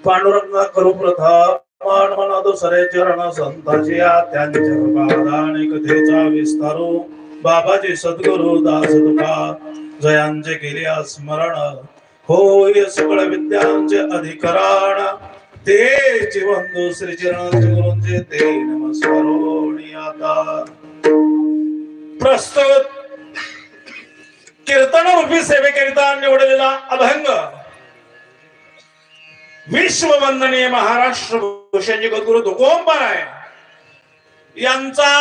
पांडुरंग करू प्रथम मनादो सरे चरण संताची त्यांच्या पादाने कथेचा विस्तारो बाबाजी सद्गुरु दास तुका जयांचे केले स्मरण होय सकळ विद्यांचे अधिकरण ते जीवंदो श्री चरण गुरूंचे ते नमस्कारोणी आता प्रस्तुत कीर्तन रूपी सेवेकरिता निवडलेला अभंग विश्ववंदनीय महाराष्ट्र भूषण जगद्गुरु तुकोबाराय यांचा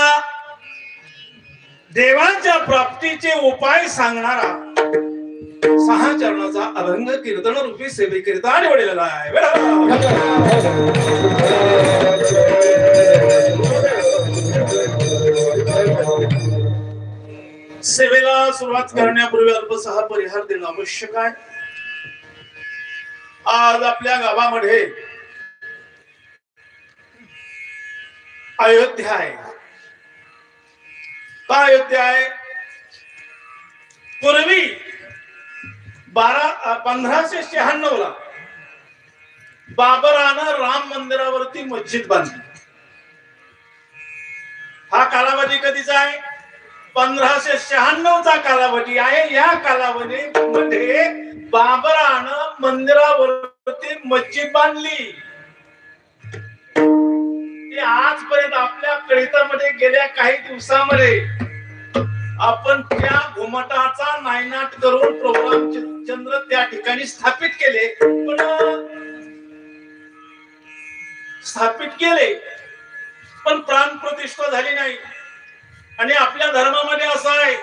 देवांच्या प्राप्तीचे उपाय सांगणारा 6 चरणाचा अभंग कीर्तन रूपी सेवेकरिता निवडलेला आहे. सेवेला सुरुवात करण्यापूर्वी अल्पसहा परिहार देणं आवश्यक आहे. आज आपल्या गावामध्ये अयोध्या आहे. का अयोध्या आहे? पूर्वी 1596 ला बाबरानं राम मंदिरावरती मस्जिद बांधली. हा कालावधी कधीचा आहे? 1596 चा कालावधी आहे. या कालावधीमध्ये बाबरानं मंदिरावरती मस्जिद बांधली. आजपर्यंत आपल्या कळितामध्ये गेल्या काही दिवसामध्ये आपण त्या घुमटाचा नायनाट करून प्रोग्राम चंद्र त्या ठिकाणी स्थापित केले. पण प्राण प्रतिष्ठा झाली नाही. आणि आपल्या धर्मामध्ये असं आहे,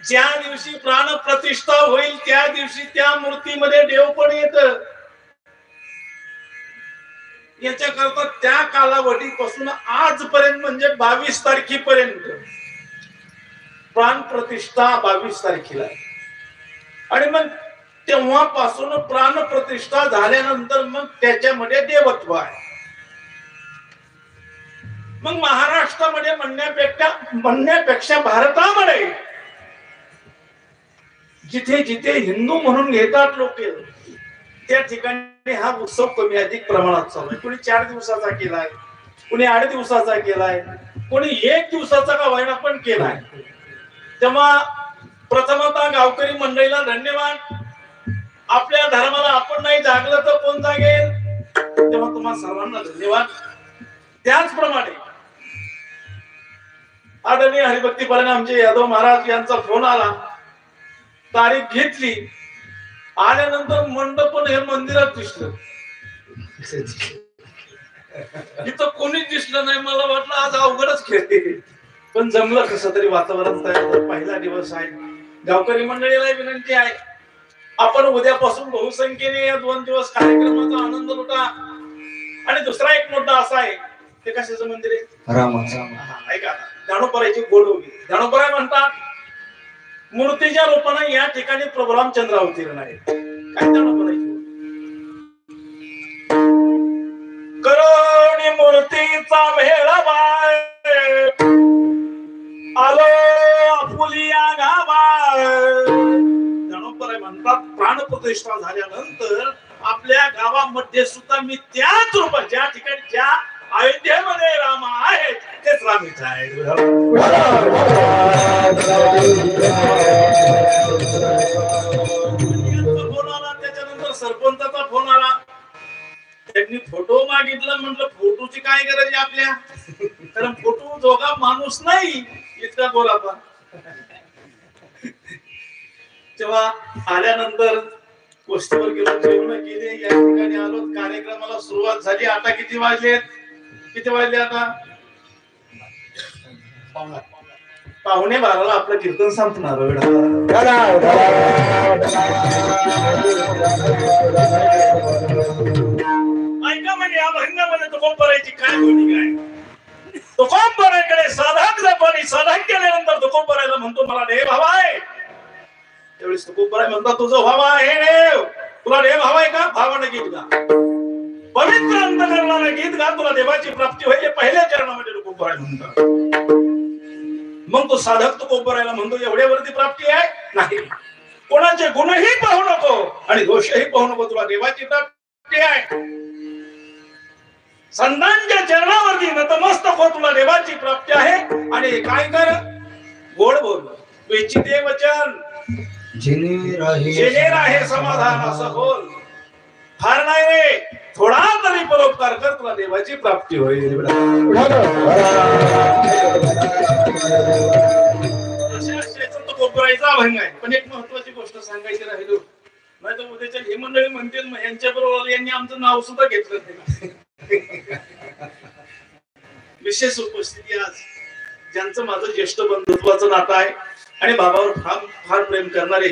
ज्या दिवशी प्राण प्रतिष्ठा होईल त्या दिवशी त्या मूर्तीमध्ये देव पण येत. याच्याकरता त्या कालावधीपासून आजपर्यंत म्हणजे 22 तारखेपर्यंत प्राण प्रतिष्ठा 22 तारखेला. आणि मग तेव्हापासून प्राण प्रतिष्ठा झाल्यानंतर मग त्याच्यामध्ये देवत्व आहे. मग महाराष्ट्रामध्ये म्हणण्यापेक्षा भारतामध्ये जिथे जिथे हिंदू म्हणून घेतात लोक त्या ठिकाणी हा उत्सव कमी अधिक प्रमाणात चालू आहे. कोणी 4 दिवसाचा केलाय, कोणी 8 दिवसाचा केलाय, कोणी 1 दिवसाचा का व्हायना पण केलाय. तेव्हा प्रथमतः गावकरी मंडळीला धन्यवाद. आपल्या धर्माला आपण नाही जागलं तर कोण जागेल? तेव्हा तुम्हाला सर्वांना धन्यवाद. त्याचप्रमाणे आदरणीय हरिभक्ती परायण आमचे यादव महाराज यांचा फोन आला. तारीख घेतली. आल्यानंतर मंडप हे मंदिरात दिसलं. इथं कोणीच दिसलं नाही. मला वाटलं आज अवघडच खेळते, पण जमलं कसं तरी. वातावरण तयार झालं. पहिला दिवस आहे. गावकरी मंडळीला विनंती आहे, आपण उद्यापासून बहुसंख्येने या 2 दिवस कार्यक्रमाचा आनंद लुटा. आणि दुसरा एक मुद्दा असा आहे, ते कशाचं मंदिर आहे? रामाचं. ऐका, ज्ञानोबराची गोड होती. ज्ञानोबराय म्हणतात, मूर्तीच्या रूपाने या ठिकाणी प्रभू रामचंद्र अवतीर्ण आहे. काय ज्ञानोबराची करोनी मूर्तीचा मेळावा आलो आपुलिया गावा. ज्ञानोबराय म्हणतात, प्राणप्रतिष्ठा झाल्यानंतर आपल्या गावामध्ये सुद्धा मी त्याच रूपात, ज्या ठिकाणी ज्या अयोध्येमध्ये राम आहे तेच राम इथं आहे. फोन आला, त्याच्यानंतर सरपंचाचा फोन आला. त्यांनी फोटो मागितला. म्हटलं फोटोची काय गरज आहे आपल्या, कारण फोटो जोगा माणूस नाही इतका गोरापा. तेव्हा आल्यानंतर गोष्टीवर गेलो, जेवण केले, या ठिकाणी आलो, कार्यक्रमाला सुरुवात झाली. आता किती वाजले? आता 11:45 आपलं कीर्तन संपणार. ऐका, म्हणजे या महिन्यामध्ये तुकोबरायची काय भूमिका आहे? तुकोबरायकडे साधक जपानी साधक केल्यानंतर तुकोबरायला म्हणतो, मला देव हवा आहे. त्यावेळेस तुकोबराय म्हणतात, तुझं व्हावा आहे देव, तुला देव हवाय का? भावानं गीत गा, पवित्र अंतकरणानं गीत गा, तुला देवाची प्राप्ती होईल. पहिल्या चरणामध्ये तुकोबराय म्हणतात. मग तो साधक तुकोबरायला म्हणतो, एवढ्यावरती प्राप्ती आहे नाही, कोणाचे गुणही पाहू नको आणि दोषही पाहू नको, तुला देवाची प्राप्ती आहे. संतांच्या चरणावरती नतमस्तक हो, तुला देवाची प्राप्ती आहे. आणि काय कर, गोड बोल, विचिते वचन जेणे राहे समाधान, असं बोल. फार नाही रे, थोडा तरी परोपकार कर, तुला देवाची प्राप्ती होईल. तुकोबरायचा अभंग आहे. पण एक महत्वाची गोष्ट सांगायची राहिलो, नाही तर उद्याच्या हे मंडळी म्हणतील यांच्या बरोबर यांनी आमचं नाव सुद्धा घेतलं नाही. विशेष उपस्थिती आज ज्यांचं माझं ज्येष्ठ बंधुत्वाचं नातं आहे आणि बाबावर फार प्रेम करणारे,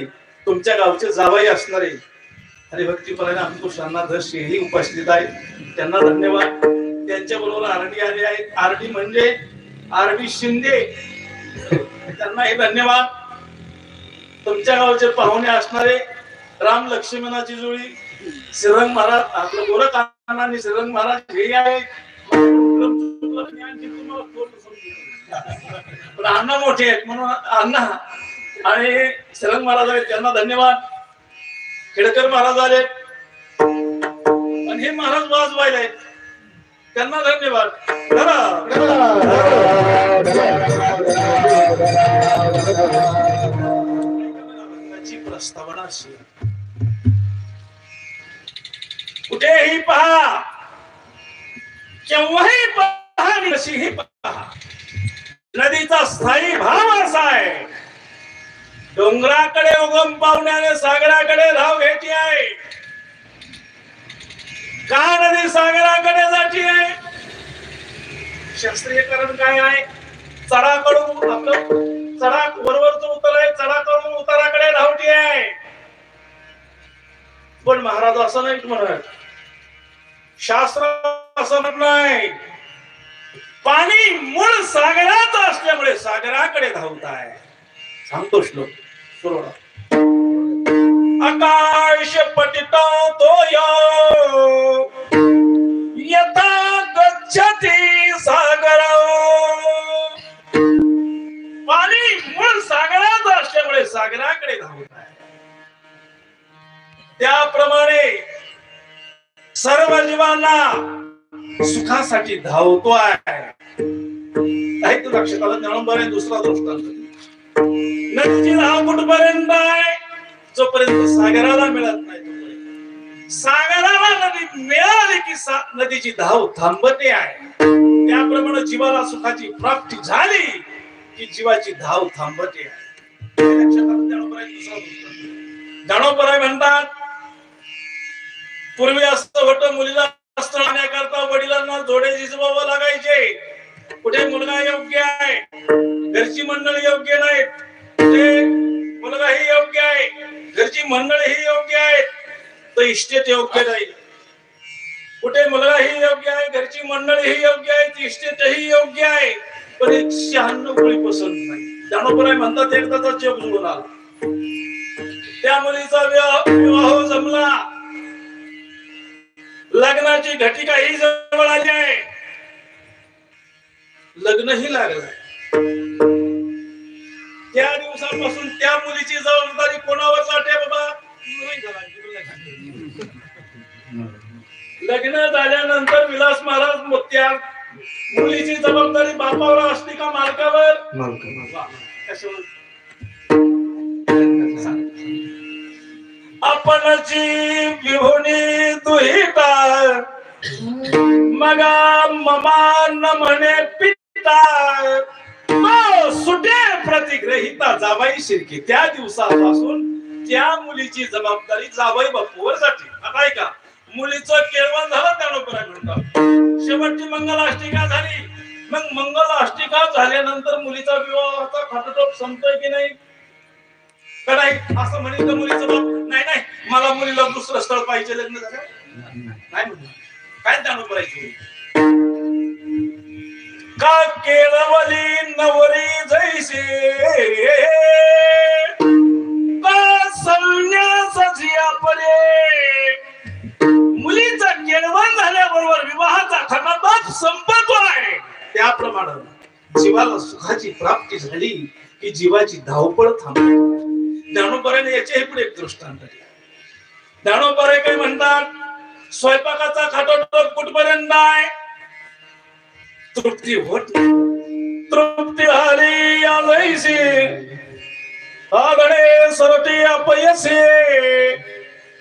तुमच्या गावचे जावई असणारे हरिभक्तीपरायण अंकुशांना धस हेही उपस्थित आहे. त्यांना धन्यवाद. त्यांच्या बरोबर आरडी आले आहेत. आरडी म्हणजे आरडी शिंदे, त्यांना हे धन्यवाद. तुमच्या गावचे पाहुणे असणारे राम लक्ष्मणाची जोडी, श्रीरंग महाराज, आपलं गोरखानानी श्रीरंग महाराज हे आहे. पण अण्णा मोठे आहेत म्हणून अण्णा आणि श्रीरंग महाराज आहेत, त्यांना धन्यवाद. खेडकर महाराज आले आणि हे महाराज वाजवायला आहेत, त्यांना धन्यवाद. प्रस्तावना कुठेही पहा, केव्हाही पहा, कशीही पहा, नदीचा स्थायी भाव असा आहे, डोंगराकडे उगम पावण्याने सागराकडे धाव घ्यायची आहे. का नदी सागराकडे जायची आहे? शास्त्रीय कारण काय आहे? चढाकडून आपलं चढा वरवरच उतर आहे, चढाकडून उताराकडे धावती आहे. पण महाराज असं नाही म्हणत, शास्त्र असं म्हणत नाही. पाणी मूळ सागरात असल्यामुळे सागराकडे धावत आहे. सांगतो श्लोक सुरू. आकाश पतितो यथा गच्छति सागर. पाणी मूळ सागरात असल्यामुळे सागराकडे धावत आहे. त्याप्रमाणे सर्व जीवांना सुखासाठी धावतो आहे. लक्षात आलं? ज्ञानोबराय दुसरा दृष्टांत. नदीची धाव कुठपर्यंत आहे? जोपर्यंत सागराला मिळत नाही. सागराला नदी मिळाली की नदीची धाव थांबते आहे. त्याप्रमाणे जीवाला सुखाची प्राप्ती झाली की जीवाची धाव थांबते आहे. ज्ञानोबराय म्हणतात, पूर्वी असं होतं, मुलीला वस्त्र आणण्याकरता वडिलांना जोडे झिजवावं लागायचे. कुठे मुलगा योग्य आहे, घरची मंडळी योग्य नाहीत. कुठे मुलगा ही योग्य आहे, घरची मंडळी ही योग्य आहेत, तर इस्टेट योग्य नाही. कुठे मुलगा ही योग्य आहे, घरची मंडळी ही योग्य आहे, इस्टेट ही योग्य आहे, पण 196 मुली पसंत नाही. ज्ञानोबराय म्हणतात एकदाचा जग जुळून आला. त्या मुलीचा विवाह जमला, लग्नाची घटिका ही जवळ आली आहे, लग्नही लागलं. त्या दिवसापासून त्या मुलीची जबाबदारी कोणावर जाते बाबा? लग्न झाल्यानंतर विलास महाराज त्या मुलीची जबाबदारी बापावर असते का मालकावर? आपणची विभुनी दुहिता मगा ममान म्हणे पिता सुटे प्रतिग्रहिता जावाई शिर्के. त्या दिवसापासून त्या मुलीची जबाबदारी जावाई बापूवर जाते. आता ऐका, मुलीचं केळवण झालं ज्ञानोबराय म्हणतात, शेवटची मंगलाष्टिका झाली. मग मंगलाष्टिका झाल्यानंतर मुलीचा विवाहाचा खाटोटोप संपतोय की नाही? का नाही? असं म्हणेल का मुलीचं बाप नाही नाही मला मुलीला दुसरं स्थळ पाहिजे, लग्न झालं नाही म्हणून काय ज्ञानोबरायची का केळवली नवरी जैसे का सन्यासाची परे. मुलीचं केळवण झाल्याबरोबर विवाहाचा खटाटोप संपतोय. त्याप्रमाणे जीवाला सुखाची प्राप्ती झाली की जीवाची धावपळ थांबते. ज्ञानोबरायने याच्याही पुढे एक दृष्टांत दिला. ज्ञानोबराय काय म्हणतात, स्वयंपाकाचा खाटोटोप कुठपर्यंत आहे? तृप्ती होत नाही. तृप्ती आली आलैसी आगणे सरती अपयसे.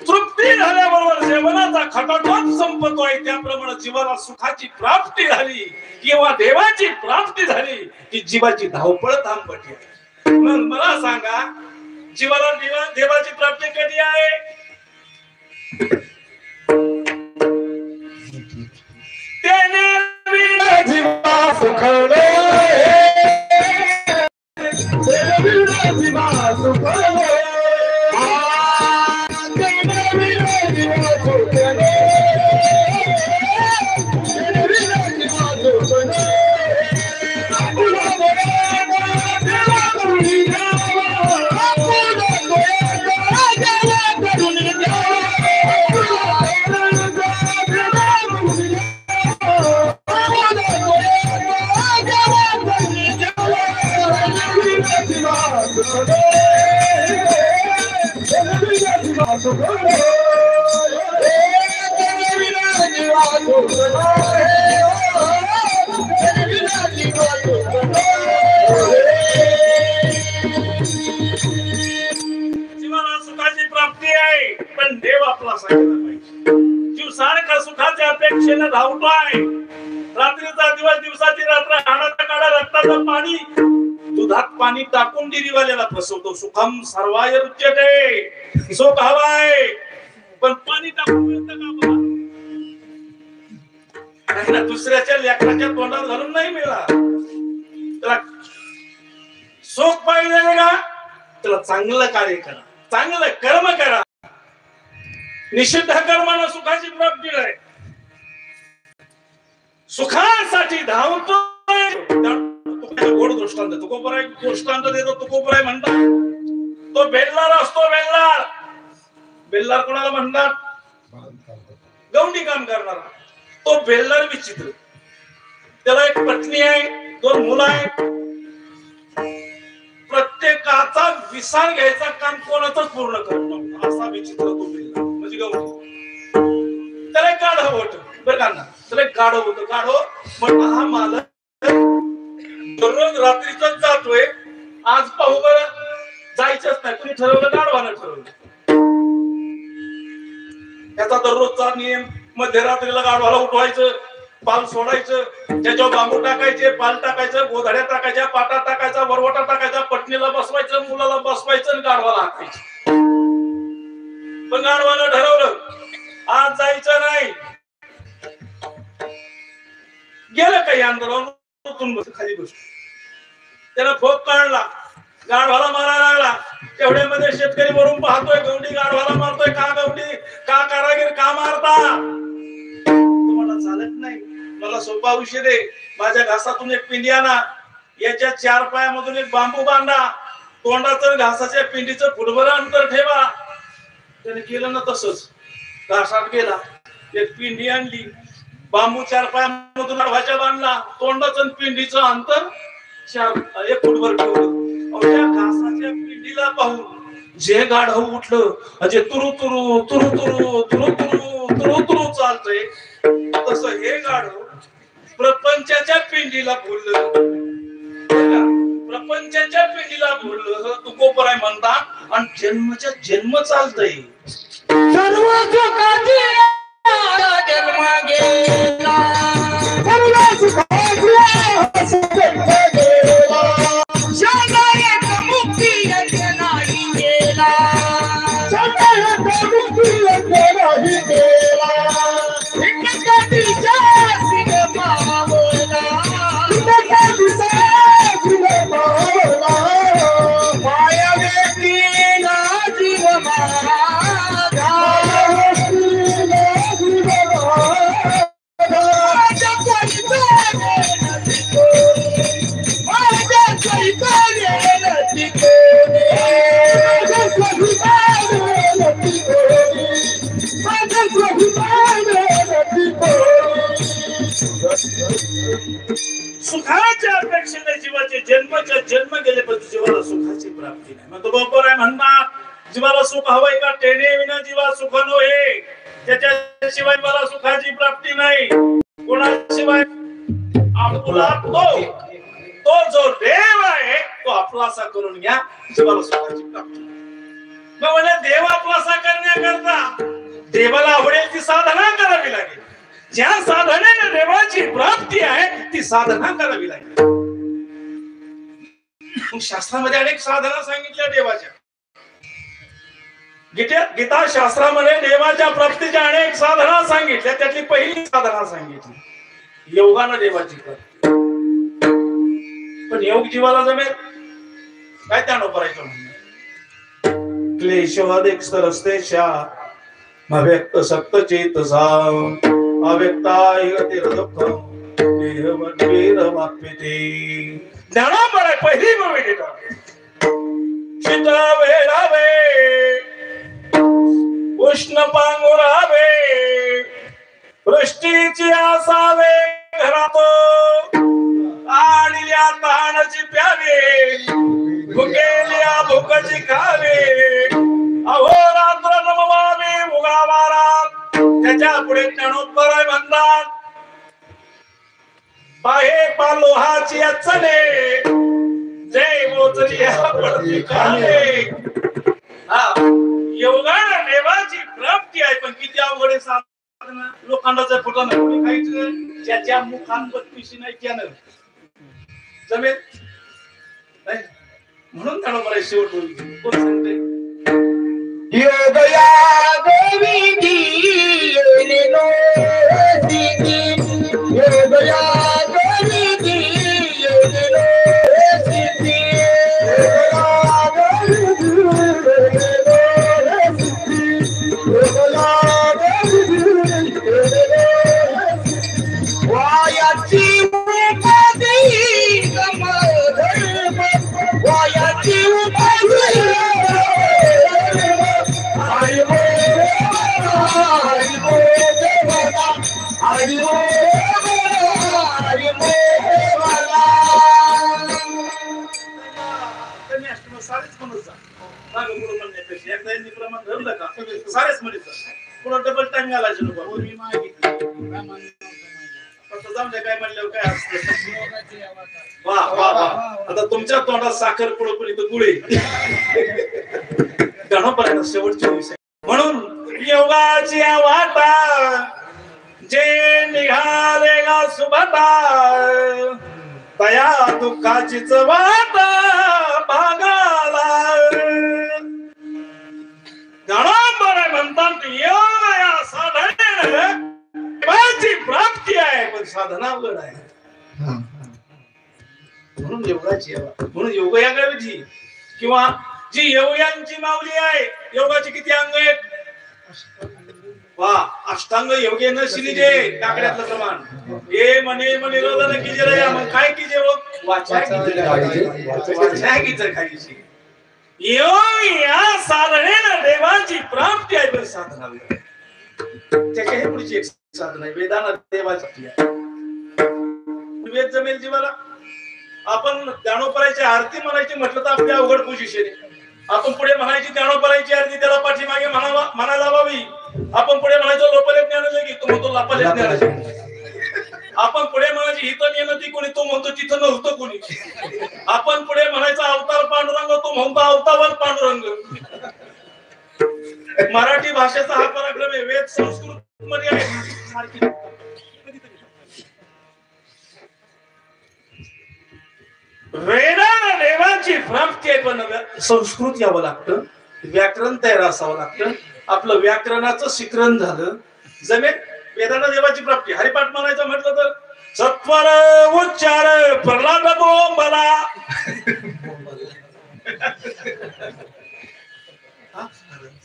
तृप्ती झाल्याबरोबर जेवणाचा खटाटोप संपतोय. त्याप्रमाणे जीवाला सुखाची प्राप्ती झाली किंवा देवाची प्राप्ती झाली की जीवाची धावपळ थांबते. मग मला सांगा, जीवाला देवाची प्राप्ती कधी आहे? त्याने जीवा सुखले जीवा सुखले जीवाला सुखाची प्राप्ती आहे, पण देव आपला सांगितला पाहिजे. जीव सारखा सुखाच्या अपेक्षेने धावतोय. रात्रीचा दिवस, दिवसाची रात्र, हाडाचा काढा, रक्ताचा पाणी, दुधात पाणी टाकून डिरीवाल्याला फसवतो. सुखम सर्वाय रुच्यते. सुख हवाय पण पाणी टाकून मिळतं का बाबा? दुसऱ्याच्या लेकराच्या तोंडात घालून नाही मिळाला. त्याला सुख पाहिजे का? त्याला चांगलं कार्य करा, चांगलं कर्म करा. निषिद्ध कर्माला सुखाची प्राप्ती आहे. सुखासाठी धावतोय. गोड दृष्टांत तुकोबराय दृष्टांत देतो. तुकोबराय म्हणतात, तो बेल्लार असतो. बेल्लार बेल्लार कोणाला म्हणतात? गवंडी काम करणारा. तो बेल्लार विचित्र. त्याला एक पत्नी आहे, 2 मुलं आहेत. प्रत्येकाचा विसार घ्यायचा काम कोणातच पूर्ण करतो. असा विचित्र तो बेल्लार म्हणजे गवंडी. त्याला एक गाढव होत बरं का ना, त्याला एक गाढव होत. गाढव पण हा मालक दररोज रात्रीच जातोय. आज पाहू बरं, जायचंच नाही. कुणी ठरवलं? गाढवानं ठरवलं. त्याचा दररोजचा नियम, मध्यरात्रीला गाढवाला उठवायचं, पाल सोडायचं, त्याच्यावर बांबू टाकायचे, पाल टाकायचं, गोधड्या टाकायच्या, पाटा टाकायचा, वरवटा टाकायचा, पत्नीला बसवायचं, मुलाला बसवायचं आणि गाढवाला हाकायचं. पण गाढवानं ठरवलं आज जायचं नाही. गेलं काही आंदोलन उतरून बस खाली बस. त्याला फोक काढला, गाढवाला मारायला लागला. तेवढ्यामध्ये शेतकरी वरून पाहतोय, गवडी गाढवाला मारतोय. का गवडी, का कारागीर का मारता? तुम्हाला चालत नाही, मला सोपा औषध आहे. माझ्या घासातून एक पिंडी आणा, याच्या 4 पायामधून एक बांबू बांधा, तोंडाचं घासाच्या पिंडीचं फुटभर अंतर ठेवा. त्याने केलं ना तसंच. घासात गेला, एक पिंडी आणली, बांबू 4 पायामधून गाढवाच्या बांधला, तोंडाचं पिंडीचं अंतर 1 फुटभर ठेवलं. त्या घासाच्या पिंडीला पाहून जे गाढव उठलं, म्हणजे तुरु तुरु तुरु तुरु तुरु तुरु तुरु तुरु चालतंय, तसं हे गाढव प्रपंचाच्या पिंडीला बोललं. प्रपंचाच्या पिंडीला बोललं तू कोपराय म्हणतात, आणि जन्मच्या जन्म चालतंय. सर्व सुखाची जन्म गेला, सर्व सुखाची जन्म गेला, शांतायक मुक्ती नाही गेला, शांतायक मुक्ती नाही गेला. इंद्रकाठीच्या सिनेमावला, इंद्रकाठीच्या सिनेमावला, माया व्यक्तीला जीव माझा, माया व्यक्तीला जीव माझा. माझ्या परिवाराने माझ्या परिवाराने तिकोने, माझ्या परिवाराने तिकोने, माझ्या परिवाराने तिकोने. सुखाच्या अपेक्षेने जीवाचे जन्मच्या जन्म गेले, पण जीवाला सुखाची प्राप्ती नाही. मग तो बरोबर आहे म्हणणार, जीवाला सुख हवंय का? टेने विना जीवा सुख नव्हे, त्याच्याशिवाय मला सुखाची प्राप्ती नाही. कोणाशिवाय? आपला तो जो देव आहे तो आपलासा करून घ्या, जीवाला सुखाची प्राप्ती. मग म्हणजे देव आपलासा करण्याकरता देवाला आवडेल ती साधना करावी लागेल. ज्या साधनेने देवाची प्राप्ती आहे ती साधना करावी लागेल. शास्त्रामध्ये अनेक साधना सांगितल्या देवाच्या. गीता शास्त्रामध्ये देवाच्या प्राप्तीच्या अनेक साधना सांगितल्या. त्यातली पहिली साधना सांगितली योगानं देवाची प्राप्ती. पण योग जीवाला जमेल काय? त्यानं करायचं म्हणणं क्लेशवादिक सरस्तेशा अव्यक्त सक्त चेतसा अव्यक्ताय गतिर्दुःखं देहवद्वेदवाप्यते. ज्ञानापर आहे पहिली भूमिका. शीत वेळावे उष्ण पांगुरावे, वृष्टीची असावे घरात, आणल्या तहानची प्यावे, भुकेल्या भुकची खावे, अहोरात्र नमवावे उगावारात. त्याच्या पुढे ज्ञानोपर म्हणतात बाहे पालोहाची अचले, जय मोचली पडती खाले. योगानं देवाची प्राप्ती आहे, पण किती अवघड आहे साधना. लोखंडाचा फुटा नाही खायचं, ज्याच्या मुखांवर पिशी नाही त्यानं जमेल नाही. म्हणून ज्ञानोपर शेवट होईल. कोण सांगते? योगया गोविंदी येलो सिद्धी, योगया गोविंदी येलो सिद्धी, योगया गोविंदी येलो सिद्धी, योगया गोविंदी येलो सिद्धी. वायाची उपाधी गमधर्म, वायाची उपाधी डबल टाइम घालायचे काय म्हणलं काय असतं. वा वा वा. आता तुमच्या तोंडात साखर पुढे तर गुळे गणपर्यंत शेवटची विषय. म्हणून योगाची वाटा जे निघाले गा सुभता, तया दुःखाचीच वाटा भागाला. गणपर म्हणतात योग या साधनेने देवाची प्राप्ती आहे. आहे पण साधना अवघड आहे. म्हणून योगाची म्हणून योग या गावी किंवा जी योग्यांची माऊली आहे. योगाचे किती अंग आहेत? वा अष्टांग योगे न शिलिजे टाकड्यातलं प्रमाण हे म्हणे म्हणे रोज कीजे रे मग काय कीजे हो वाचा कीजे खायची योग या साधनेनं देवाची प्राप्ती आहे. पण साधना त्याच्या हे पुढची एक साधना आहे वेदांना देवाची वेद जमेल जीवाला. आपण ज्ञानोपरायची आरती म्हणायची म्हटलं तर आपल्या अवघड पोझिशन आहे. आपण पुढे म्हणायची ज्ञानोपरायची आरती त्याला पाठीमागे म्हणायला हवी. आपण पुढे म्हणायचो लोपले ज्ञान की तो म्हणतो लापाले ज्ञान. आपण पुढे म्हणायची हिथं नेमती कोणी तो म्हणतो तिथं नव्हतं कोणी. आपण पुढे म्हणायचा अवतार पांडुरंग तो म्हणतो अवतावर पांडुरंग. मराठी भाषेचा हा पराक्रम आहे. वेद संस्कृत मध्ये आहे. वेदांना देवाची प्राप्ती आहे. पण संस्कृत यावं लागतं. व्याकरण तयार असावं लागतं. आपलं व्याकरणाचं शिकरण झालं जमेल. वेदांना देवाची प्राप्ती हरिपाठ म्हणायचं म्हटलं तर सत्वर उच्चार प्रल्हाद बोंबला.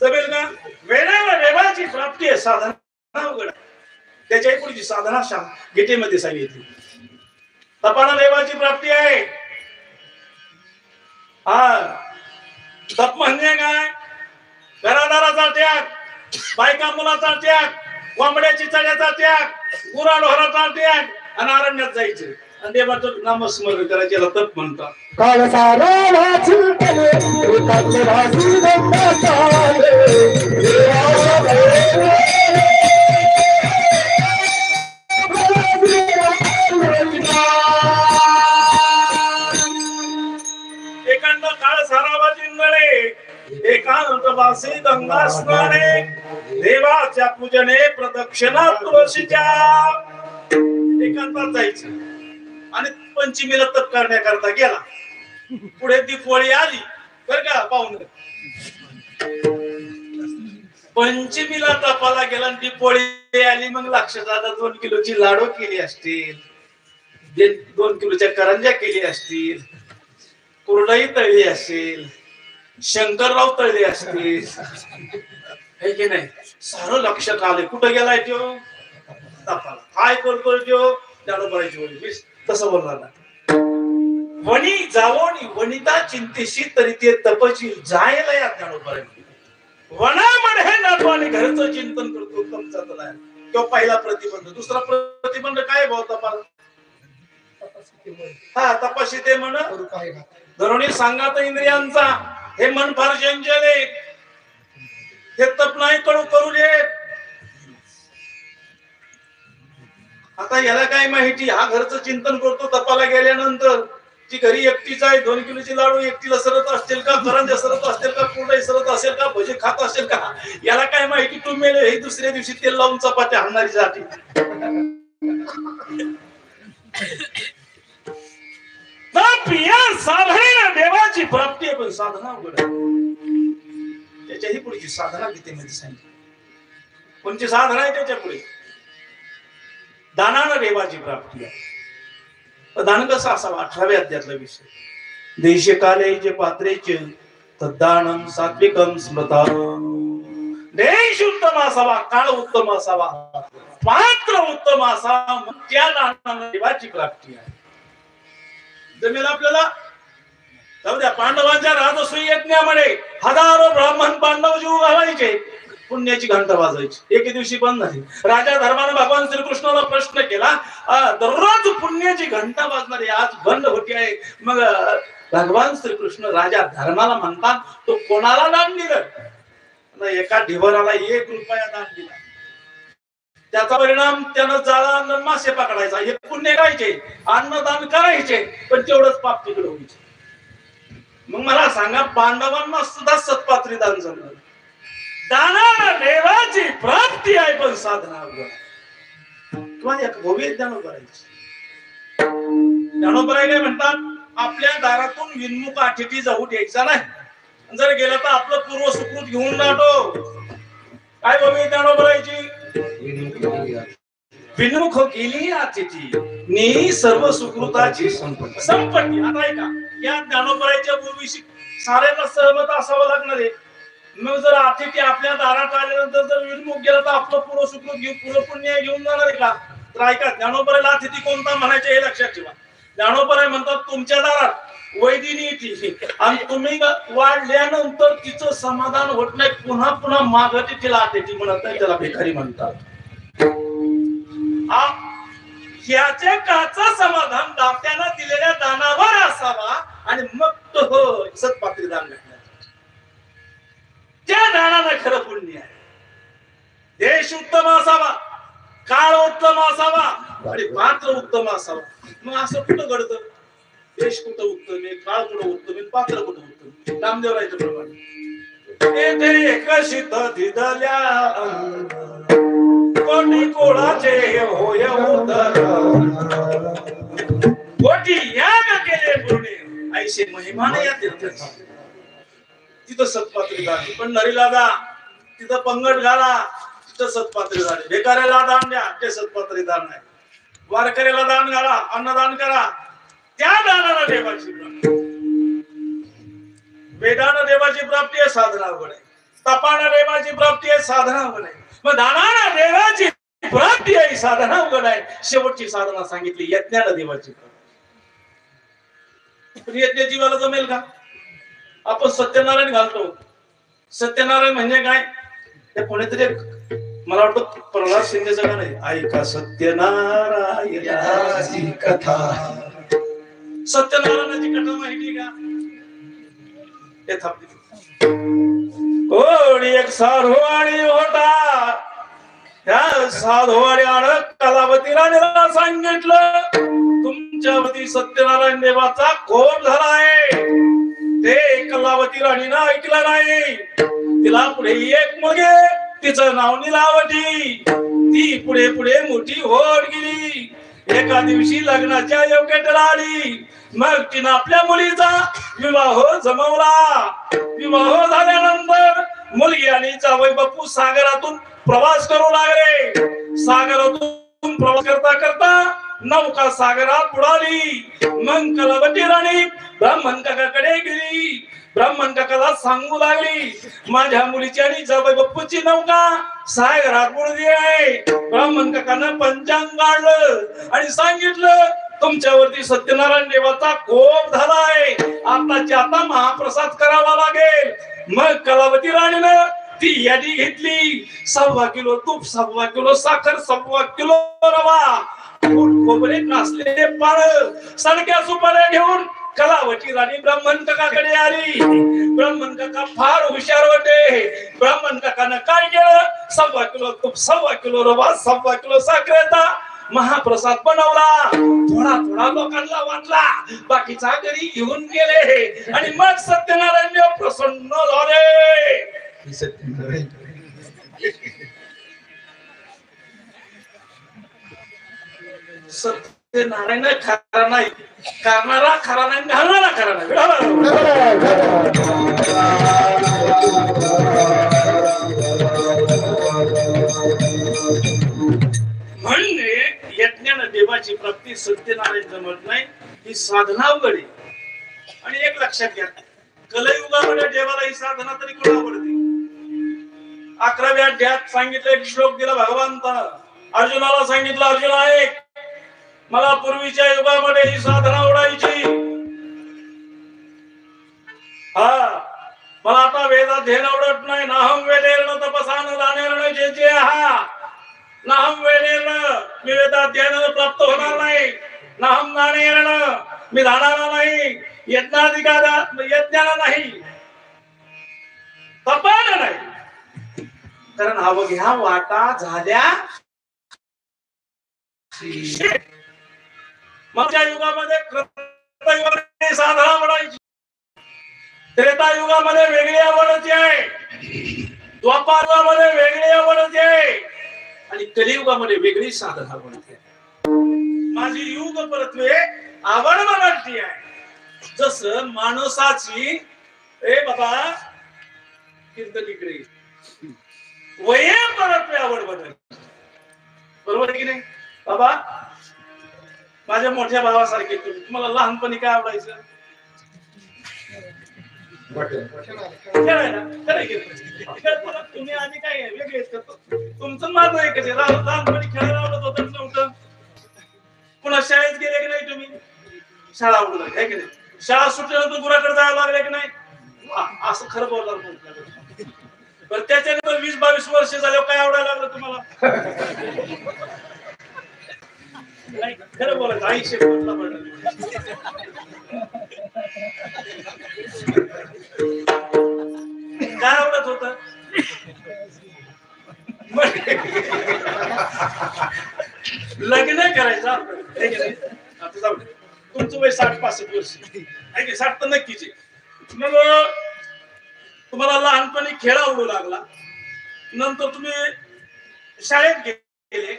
जमेल का? वेदांना देवाची प्राप्ती आहे. साधना अवघड आहे. त्याच्या पुढची साधना गीतेमध्ये सांगितली. तपाला देवाची प्राप्ती आहे. तप म्हणजे काय? घरादाराचा त्याग, बायका मुलाचा त्याग, कोंबड्याची चण्याचा त्याग, गुराढोराचा त्याग आणि अरण्यात जायचं आणि देवाचं नामस्मरण करायचे याला तप म्हणतात. एकांत काळ सारावा जिंगळे एकांत वासी गंगा स्नाने देवाच्या पूजने प्रदक्षिणा तुळशीच्या. एकांतात जायचं आणि पंचमीला तप करण्याकरता गेला. पुढे दीपवळी आली बर का पाहुणे. पंचमीला तपाला गेला आणि दीपवळी आली. मग लक्षात आता 2 किलोची लाडू केली असतील, 2 किलोच्या करंज्या केली असतील, कुरडई तळली असेल, शंकरराव तळले असतील. हे की नाही सारं लक्षात आले. कुठं गेलाय तो तपाला. काय करतोय तो ज्ञानोबरायची वळी. तसं बोलणार ना. वणी जावणी वनिता चिंतेशी तरी ते तपशील जायला या ज्ञानोबरायची. वना म्हणे नाथवाने घरचं चिंतन करतो तपचात नाही. तो पहिला प्रतिबंध. दुसरा प्रतिबंध काय भाऊ तपाला? हा तपाशी ते म्हण धरुणी सांगात इंद्रियांचा. हे मन फार चंचल आहे. हे तप नाही करू देत. आता याला काय माहिती? हा घरचं चिंतन करतो तपाला गेल्यानंतर. ती घरी एकटीच आहे. 2 किलोची लाडू एकटीला सरत असतील का? करंज्या सरत असतील का? कुरडई सरत असेल का? भजी खात असेल का? याला काय माहिती? तू मेले हे दुसऱ्या दिवशी तेल लावून चपात्या हाणणारी जाती. साधनेनं देवाची प्राप्ती आहे. पण साधना अवघड आहे. त्याच्याही पुढची साधना गीतेमध्ये सांगितली. कोणची साधना आहे त्याच्या पुढे? दानानं देवाची प्राप्ती आहे. दान कसं असावं? 18व्या अध्यायातला विषय. देशे काले जे पात्रेचे तद्दानम सात्विकम स्मृता. देश उत्तम असावा, काळ उत्तम असावा, पात्र उत्तम असावा. त्या दानानं देवाची प्राप्ती आहे. जमेल आपल्याला? जाऊ द्या. पांडवांच्या राजसूय यज्ञामध्ये हजारो ब्राह्मण पांडव जीव घालायचे. पुण्याची घंटा वाजायची. एके दिवशी बंद झाली. राजा धर्मानं भगवान श्रीकृष्णाला प्रश्न केला. दररोज पुण्याची घंटा वाजणारी आज बंद होती आहे. मग भगवान श्रीकृष्ण राजा धर्माला म्हणतात तो कोणाला दान दिलं? एका ढिबराला 1 रुपया दान दिला. त्याचा परिणाम त्यानं जाळा मासे पकडायचा. हे पुण्य करायचे, अन्नदान करायचे, पण तेवढंच पाप तिकडे व्हायचे. मग मला सांगा पांडवांना सुद्धा सत्पात्री दान जमलं. दानाला देवाची प्राप्ती आहे. पण साधना किंवा एक भव्य ज्ञानोबरायची. ज्ञानोबराय काय म्हणतात? आपल्या दारातून विनमुख अतिथी जाऊ द्यायचा नाही. जर गेला तर आपलं पूर्व सुकृत घेऊन जातो. काय भव्य ज्ञानोबरायची? विन्मुख केली अतिथी नी सर्व सुकृताची संपत्ती. आता ऐका, या ज्ञानोबराच्या भूमीशी साऱ्यांना सहमत असावं लागणार आहे. मग जर अतिथी आपल्या दारात आल्यानंतर जर विन्मुख गेला तर आपलं पूर्व सुकृत घेऊन पूर्व पुण्य घेऊन जाणार आहे का? तर ऐका, ज्ञानोबराला अतिथी कोणता म्हणायचे हे लक्षात ठेवा. ज्ञानोबराय म्हणतात तुमच्या दारात वैदिनी येते आणि तुम्ही वाढल्यानंतर तिचं समाधान होत नाही, पुन्हा पुन्हा मागते तिला अतिथी म्हणत नाही, त्याला भिकारी म्हणतात. ह्याच्या काचा समाधान दात्यानं दिलेल्या दानावर असावा आणि मग तो सत्पात्री दान घातला. त्या दानाला खरं पुण्य आहे. देश उत्तम असावा, काळ उत्तम असावा आणि पात्र उत्तम असावा. मग असं कुठं घडतं? देश कुठं उत्तम आहे, काळ कुठं उत्तम आहे, पात्र कुठं उत्तम? नामदेवरायचं प्रमाणे येथे कशित दिदल्या कोटी कोळाचे होय उदर कोटी याग केले पूर्णे ऐसे महिमाने या तीर्थाची. तिथं सत्पात्री झाले. पण नरीला जा, तिथं पंगड घाला, तिथं सत्पात्री झाले. भिकाऱ्याला दान द्या, ते सत्पात्री दान आहे. वारकऱ्याला दान घाला, अन्नदान करा, त्या दानाला देवाची प्राप्ती. वेदानं देवाची प्राप्ती आहे, साधना अवघड आहे. तपानं देवाची प्राप्ती आहे, साधना अवघड आहे. मग दानानं देवाची प्राप्ती आहे, साधना अवघड आहे. शेवटची साधना सांगितली यज्ञानं देवाची प्राप्ती. यज्ञ जीवाला जमेल का? आपण सत्यनारायण घालतो. सत्यनारायण म्हणजे काय? ते कोणीतरी मला वाटतं प्रल्हाद शिंदेचं गाणं आहे, ऐका सत्यनारायणाची कथा. सत्यनारायणाची कथा माहिती का? ते थांबली. कोणी एक साधू आणि होता, त्या साधू आणि कलावती राणीला सांगितलं तुमच्यावरती सत्यनारायण देवाचा कोप झाला आहे. ते कलावती राणीनं ऐकलं नाही. तिला पुढे एक मुलगी, तिचं नाव नीलावती. ती पुढे पुढे मोठी होत गेली. एका दिवशी लग्नाच्या योग्यतेला आली. मग तिनं आपल्या मुलीचा विवाह जमवला. विवाह झाल्यानंतर मुलगी आणि जावई बापू सागरातून प्रवास करू लागले. सागरातून प्रवास करता करता नौका सागरात बुडाली. मग कलावती राणी ब्राह्मण काकाकडे गेली. ब्राह्मण काकाला सांगू लागली माझ्या मुलीची आणि जावई बापूची नौका सागरात बुडली आहे. ब्राह्मण काकानं पंचांग काढलं आणि सांगितलं तुमच्यावरती सत्यनारायण देवाचा कोप झालाय. आताच्या आता महाप्रसाद करावा लागेल. मग कलावती राणीनं ती यादी घेतली. 1.25 किलो तूप, 1.25 किलो साखर, 1.25 किलो रवा, खोबरे, नासलेले पाळ, सडक्या सुपाऱ्या घेऊन कलावती राणी ब्राह्मण काकाकडे आली. ब्राह्मण काका फार हुशार होते. ब्राह्मण काकानं काय केलं? 1.25 किलो तूप, 1.25 किलो रवा, 1.25 किलो साखरेचा महाप्रसाद बनवला. थोडा थोडा लोकांना वाटला, बाकीचा घरी घेऊन गेले आणि मग सत्यनारायण देव प्रसन्न झाले. सत्यनारायण खरा नाही, करणारा खरा नाही, घालणारा खरा नाही. म्हणजे यज्ञानं देवाची प्राप्ती सत्यनारायण जमत नाही, ही साधना अवघड आहे. आणि एक लक्षात घ्या, कलयुगामध्ये देवाला ही साधना तरी कोण आवडते? 11व्या अध्यायात सांगितलं, एक श्लोक दिला भगवंतानं. अर्जुनाला सांगितलं, अर्जुन ऐक, मला पूर्वीच्या युगामध्ये ही साधना आवडायची. मला आता वेदाध्ययन आवडत नाही. नाहम वेदेर्ण तपसान दानेर्ण जे जे हा नाहम वेदेर्ण, मी वेदाध्ययनाला प्राप्त होणार नाही. नाहम दानेर्ण, मी जाणार नाही. यज्ञाला नाही, तपाला नाही. कारण अवघ्या वाटा झाल्या. मागच्या युगामध्ये साधना आवडायची, त्रेता युगामध्ये वेगळी आवडची आहे, द्वापार युगामध्ये वेगळी आवडची आहे आणि कलियुगामध्ये वेगळी साधना आवडते. माझी युग परत्वे आवड बदलती आहे. जस माणसाची बाबा कीर्तनीकडे वये परत्वे आवड बदल, बरोबर आहे की नाही? बाबा माझ्या मोठ्या भावासारखे तुम्ही, तुम्हाला लहानपणी काय आवडायचं? खेळायला. तुम्ही आधी काय वेगळेच करतो, तुमचं माझं एकच आहे. लहानपणी खेळायला आवडत होतं नव्हतं. पुन्हा शाळेत गेले की नाही तुम्ही? शाळा आवडत आहे की नाही? शाळा सुटल्यानंतर गुराकडे जायला लागले की नाही? असं खरं बोलणार म्हणतात. बरं त्याच्यानंतर 20-22 वर्ष झाल्यावर काय आवडायला लागलं तुम्हाला? नाही खरं बोलायचं. आयुष्य काय आवडत होत? लग्न करायचं आता जाऊ. तुमचं वय 60-65 वर्ष आहे की 60 तर नक्कीच आहे. मग तुम्हाला लहानपणी खेळ आवडू लागला, नंतर तुम्ही शाळेत गेले,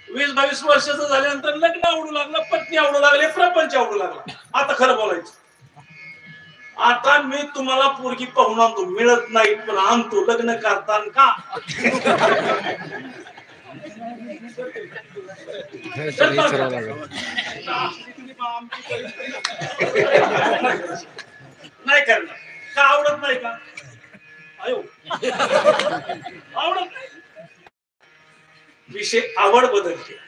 20-22 वर्षाचं झाल्यानंतर लग्न आवडू लागलं, पत्नी आवडू लागले, प्रपंच आवडू लागला. आता खरं बोलायचं, आता मी तुम्हाला पोरगी पाहून आणतो, मिळत नाही पण आणतो. लग्न करताना का? नाही करणार का? आवडत नाही का? आयो आवडत नाही. विषय आवड बदलते.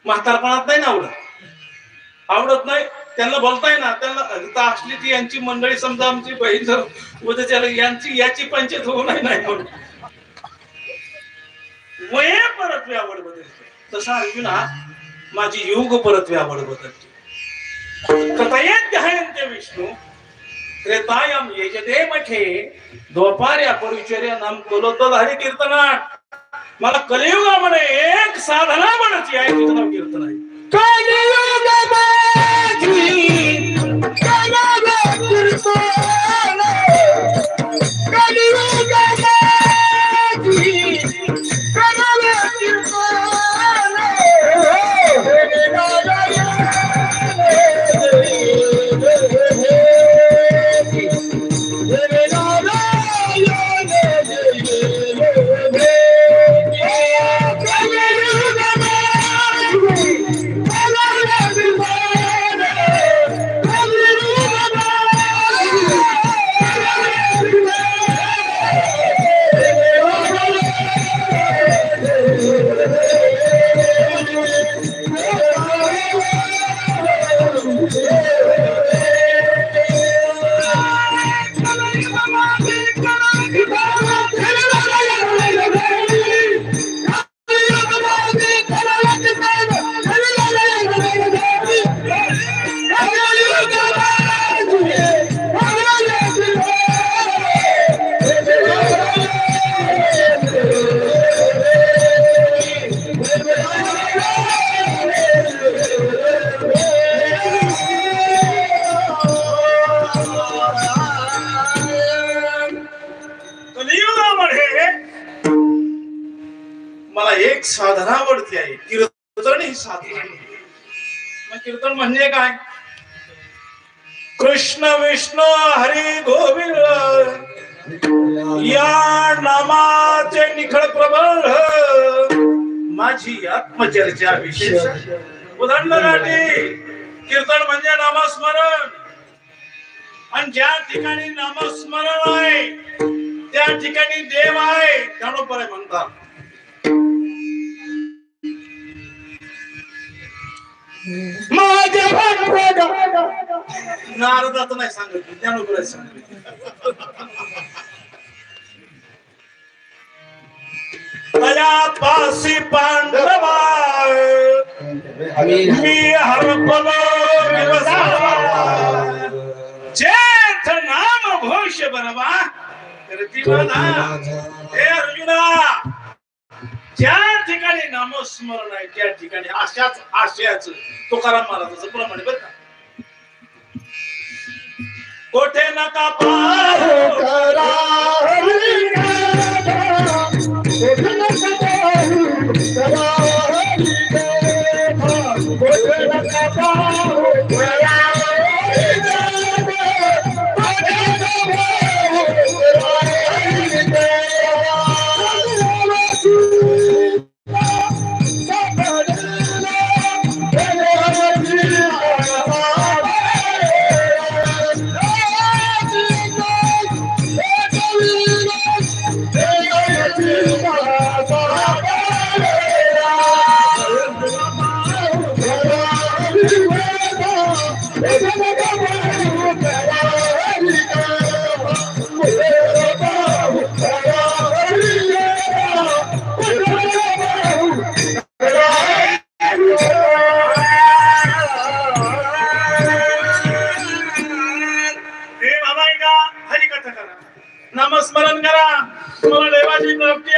म्हातारपणात नाही ना आवडत नाही. त्यांना बोलताय ना, त्यांना असली ती यांची मंडळी, समजा आमची बहीण जर उद्याच्याला याची पंचायत होऊ नाही म्हणून वये परत्वे आवड बदलते. तसा अर्जुना माझी युग परत्वे आवड बदलते. कथयेद्यहयन्ते विष्णू त्रेतायम यजते मखे द्वापार्या परिचर्या नाम कोलोत्तल हरी कीर्तनाट. मला कलियुगामध्ये एक साधना म्हणायची आहे, तिचं नाव कीर्तन आहे. मला एक साधना आवडती आहे, कीर्तन ही साधना. मग कीर्तन म्हणजे काय? कृष्ण विष्णू हरी गोविंद या नामाचे निखळ प्रबळ माझी आत्मचर्चा विशेष. उदाहरणासाठी कीर्तन म्हणजे नामस्मरण, आणि ज्या ठिकाणी नामस्मरण आहे त्या ठिकाणी देव आहे, ज्ञानोपर म्हणतात. नारदाचं नाही सांगत, ज्ञानोपर सांगत. तया पासी पांडवा मी हरपलो जेठ नाम घोष बनवा करती माझा. हे अर्जुना, ज्या ठिकाणी नामस्मरण आहे त्या ठिकाणी अशाच आशयाचं तुकाराम महाराजाचं प्रमाणे बरं का. कोठे नका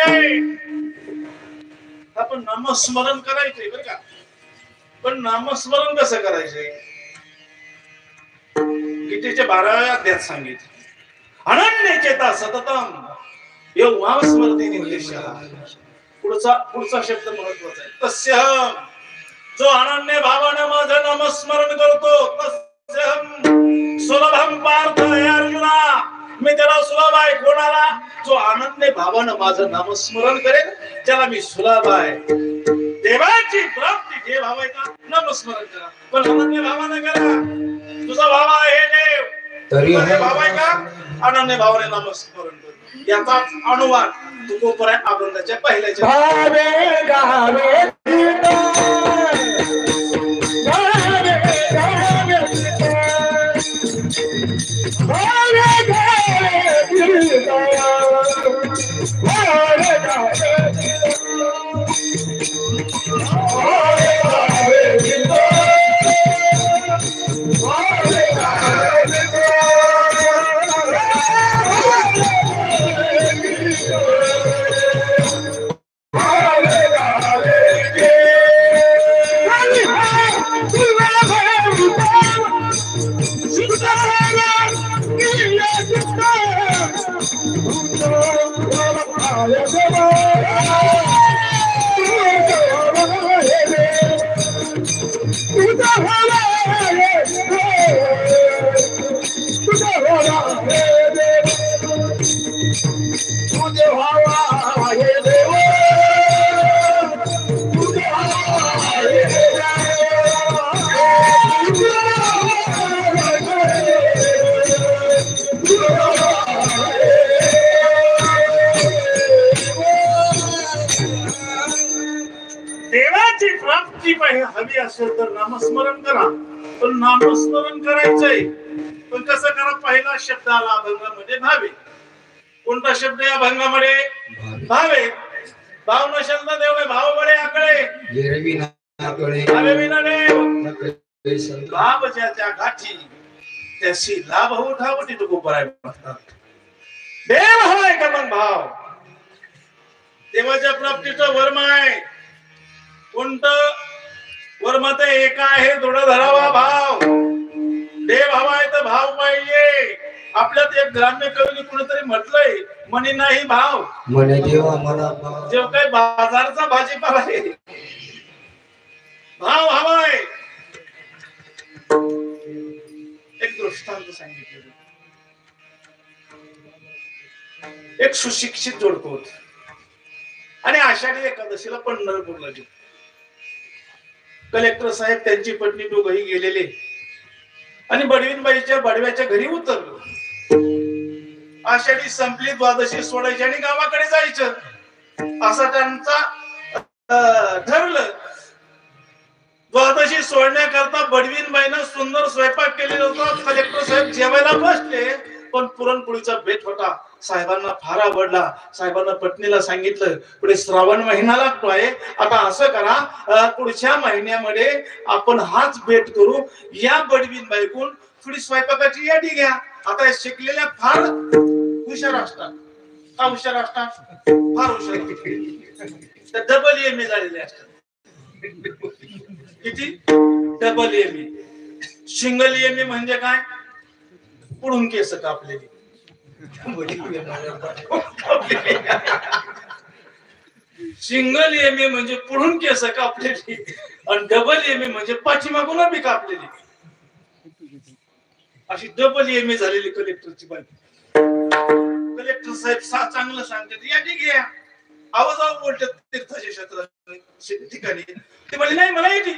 पाहिजे. आपण नामस्मरण करायचे बरं का. पण नामस्मरण कसं करायचे? गीतेच्या 12व्या अध्यायात सांगितलं, अनन्य चेता सततम यो माम स्मरती निर्देशः. पुढचा शब्द महत्वाचा आहे. तस्यहम, जो अनन्य भावाने माझं नामस्मरण करतो, तस्यहम सुलभम पार्थ हे अर्जुना, मी त्याला सुलभ आहे. कोणाला? जो अनन्य भावानं माझं नामस्मरण करेल त्याला मी सुलभ आहे. देवाची प्राप्ती जे भाव आहे का नामस्मरण करा, पण अनन्य भावानं करा. तुझा भाव आहे देव, तरी भाव आहे का अनन्य भावाने नामस्मरण कर. याचाच अनुवाद तुकोपराय अभंगाच्या पहिल्याच्या भावे गावे हवी असेल तर नामस्मरण करा. पण नामस्मरण करायचंय पण कसं करा? पहिला शब्द आला अभंगामध्ये भावे. कोणता शब्द या अभंगामध्ये? भावे. भाव नसेल तर देव नाही. भाव बळे आकळे भावे विना देव. भाव ज्याच्या गाठी त्याशी लाभ उठावटी तो गोपराय म्हणतात. देव हवाय का मग भाव? देवाच्या प्राप्तीचं वर्म आहे. कोणतं वर्म? ते एक आहे, दृढ धरावा भाव. देव हवाय तर भाव पाहिजे. आपल्यात एक ग्राम्य कवीने कुणीतरी म्हटलंय, म्हणे नाही भाव म्हणे देवा मला जेव काही बाजारचा भाजीपाला आहे. भाव हवाय. एक दृष्टांत सांगितलं. एक सुशिक्षित जोडपं होत आणि आषाढी एकादशीला पंढरपूरला गेले. कलेक्टर साहेब त्यांची पत्नी दोघही गेलेले आणि बडवीनबाईच्या बडव्याच्या घरी उतरलो. आषाढी संपली, द्वादशी सोडायची आणि गावाकडे जायचं असं त्यांचा ठरलं. द्वादशी सोडण्याकरता बडवीनबाईनं सुंदर स्वयंपाक केलेला होता. कलेक्टर साहेब जेवायला बसले पण पुरणपोळीचा बेत होता. साहेबांना फार आवडला. साहेबांना पत्नीला सांगितलं, पुढे श्रावण महिना लागतोय, आता असं करा पुढच्या महिन्यामध्ये आपण हाच बेत करू. या बडवीनबाई कोण थोडी स्वयंपाकाची यादी घ्या. आता शिकलेल्या फार हुशार असतात. का हुशार असतात? फार हुशार. डबल एम ए झालेले असतात. किती? Double M A. Single M A म्हणजे काय? पुढून केस कापलेली. सिंगल एम ए म्हणजे पुढून केस कापलेली आणि डबल एम ए म्हणजे पाठीमागून बी कापलेली. अशी डबल एम ए झालेली कलेक्टरची बायको. कलेक्टर साहेब चांगलं सांगतात, यादी घ्या. आवाज बोलतात तीर्थाच्या क्षेत्रात ठिकाणी. ते म्हणजे नाही मला येते.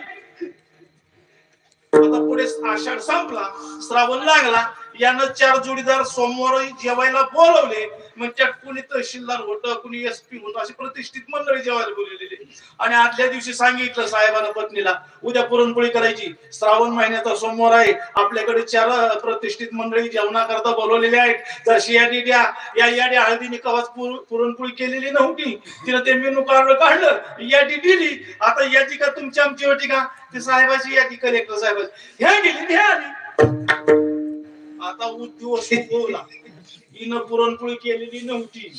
आता पुढे आषाढ संपला, श्रावण लागला. यानं 4 जोडीदार सोमवार जेवायला बोलवले. मग त्यात कुणी तहसीलदार होतं, कुणी एसपी होतं, अशी प्रतिष्ठित मंडळी जेवायला बोलवलेली. आणि आदल्या दिवशी सांगितलं साहेबांना पत्नीला, उद्या पुरणपोळी करायची, श्रावण महिन्याचा सोमवार आहे, आपल्याकडे 4 प्रतिष्ठित मंडळी जेवणाकरता बोलवलेले आहेत, जशी यादी द्या. या यादी हळदीने कवाच पुरणपोळी केलेली नव्हती. तिनं ते मेनू कार्ड काढलं, यादी दिली. आता यादी का तुमची आमची होती का? ती साहेबाची यादी, कलेक्टर साहेबाची. ह्या गेली ह्या आली. आता दिवस उगवला, हिनं पुरणपोळी केलेली नव्हती.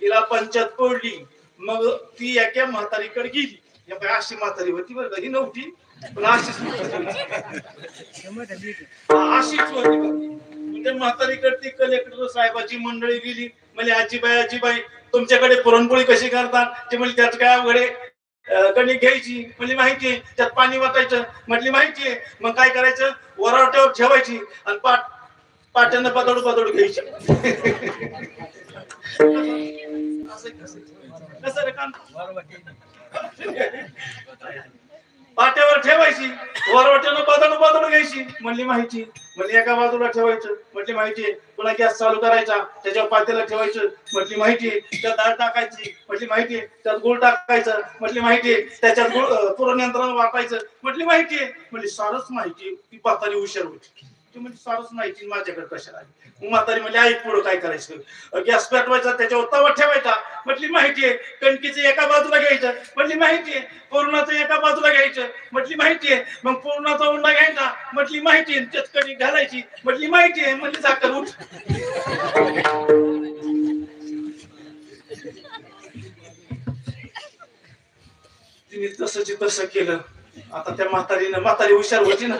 हिला पंचायत पडली. मग ती एका म्हातारीकडे गेली. या बाई अशी म्हातारी होती बरं का, ही नव्हती पण अशीच अशीच होती. त्या म्हातारीकडे ती कलेक्टर साहेबाची मंडळी गेली. म्हणजे आजीबाई तुमच्याकडे पुरणपोळी कशी करतात? ते म्हणजे त्यात काय अवघड आहे? कणिक घ्यायची म्हणजे माहितीये, त्यात पाणी वाटायचं म्हटली माहितीये. मग काय करायचं? वरावट्यावर ठेवायची आणि पाट्यानं पातळ घ्यायची. कसं रे काम? पाट्यावर ठेवायची, वरवट्यानं पातळ घ्यायची म्हणली माहिती. म्हणजे एका बाजूला ठेवायचं म्हटली माहितीये. पुन्हा गॅस चालू करायचा, त्याच्यावर पातेला ठेवायचं म्हटली माहितीये. त्यात डाळ टाकायची म्हटली माहितीये. त्यात गुळ टाकायचं म्हटली माहितीये. त्याच्यात गुळ पुरण यंत्रानं वाटायचं म्हटली माहितीये. म्हणजे सारच माहिती. ती म्हातारी हुशार होती. ती म्हणजे सारच माहिती माझ्याकडे कशाला आली. मग म्हातारी म्हणजे आई पुढं काय करायचं? गॅस पेटवायचा, त्याच्यावर तवा ठेवायचा म्हटली माहितीये. कणकीचं एका बाजूला घ्यायचं म्हटली माहितीये. पुरणाचं एका बाजूला घ्यायचं म्हटली माहितीये. मग पुरणाचा उंडा घ्यायचा म्हटली माहितीये. त्यात कणिक घालायची म्हटली माहितीये. म्हणजे साखर उठ. तिने तसं केलं. आता त्या म्हातारी हुशार होती ना.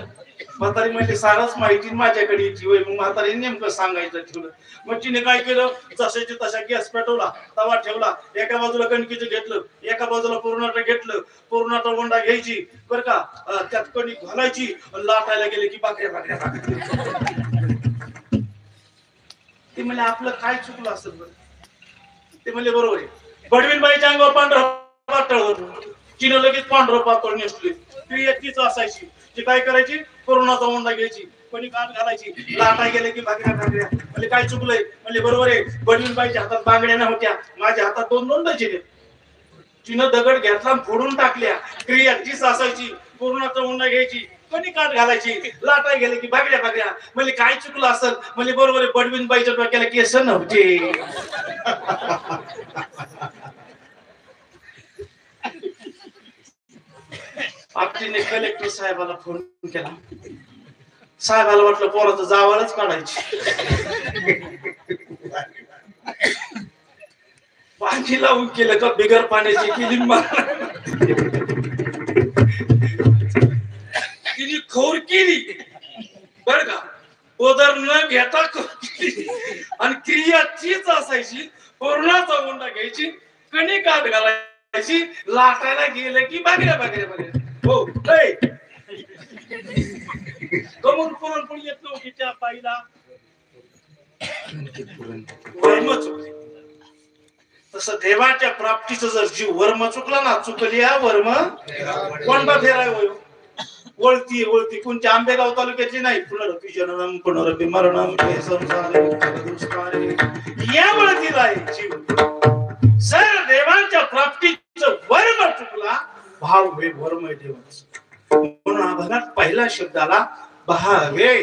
म्हातारी म्हणजे सारच माहिती माझ्याकडे यायची. मग म्हातारी नेमकं सांगायचं ठेवलं. मग तिने काय केलं? जशाची तशा गॅस पेटवला, तवा ठेवला, एका बाजूला कणकीचं घेतलं, एका बाजूला पुरणाचं घेतलं. पुरणाचा उंडा घ्यायची बरं का, त्यात कणिक घालायची, लाटायला गेले की भाकऱ्या. ते म्हणजे आपलं काय चुकलं असेल बरं? ते म्हणजे बरोबर आहे. बडवीनबाईच्या अंगावर पांढरं पातळ होत. तिने लगेच पांढरं पातळ नेसली. ती एकटीच असायची. ती काय करायची? पुरणाचा उंडा घ्यायची, कोणी कान घालायची, लाटा गेले की भाकऱ्या. म्हणजे काय चुकलंय? म्हणजे बरोबर आहे. बडवीनबाईच्या हातात बांगड्या नव्हत्या, माझ्या हातात 2 डझिने. तिनं दगड घेतला आणि फोडून टाकल्या. क्रिया तीच असायची. पुरणाचा उंडा घ्यायची, कोणी कान घालायची, लाटा गेले की भाकऱ्या. म्हणजे काय चुकलं असेल? म्हणजे बरोबर आहे. बडवीनबाईच्या डोक्याला केस नव्हते. आपलीने कलेक्टर साहेबाला फोन केला. साहेबाला वाटलं पोराचं जावालाच काढायची. पाणी लावून केलं का बिगर पाण्याची केली. तिने खोर केली बर का, उदर न घेता आणि क्रिया तीच असायची. पूर्णाचा उंडा घ्यायची, कणिक आत घालायची, लाटायला गेलं की भाकऱ्या. हो कमून पुरणपोळी येत नव्हती त्या बाईला. वर्म चुकली. तसं देवाच्या प्राप्तीचं जर जीव वर्म चुकला ना, चुकली या वर्म कोणता फेराय वळती कोणत्या आंबेगाव तालुक्याची नाही. पुनरपी जननम पुनरपी मरणम या वळतीला आहे जीव. जर देवाच्या प्राप्तीचं वर्म चुकला, भाव वे वर्म देवाचं. म्हणून हा भगात पहिला शब्दाला भावे.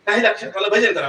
काही लक्षात आलं? भजन करा.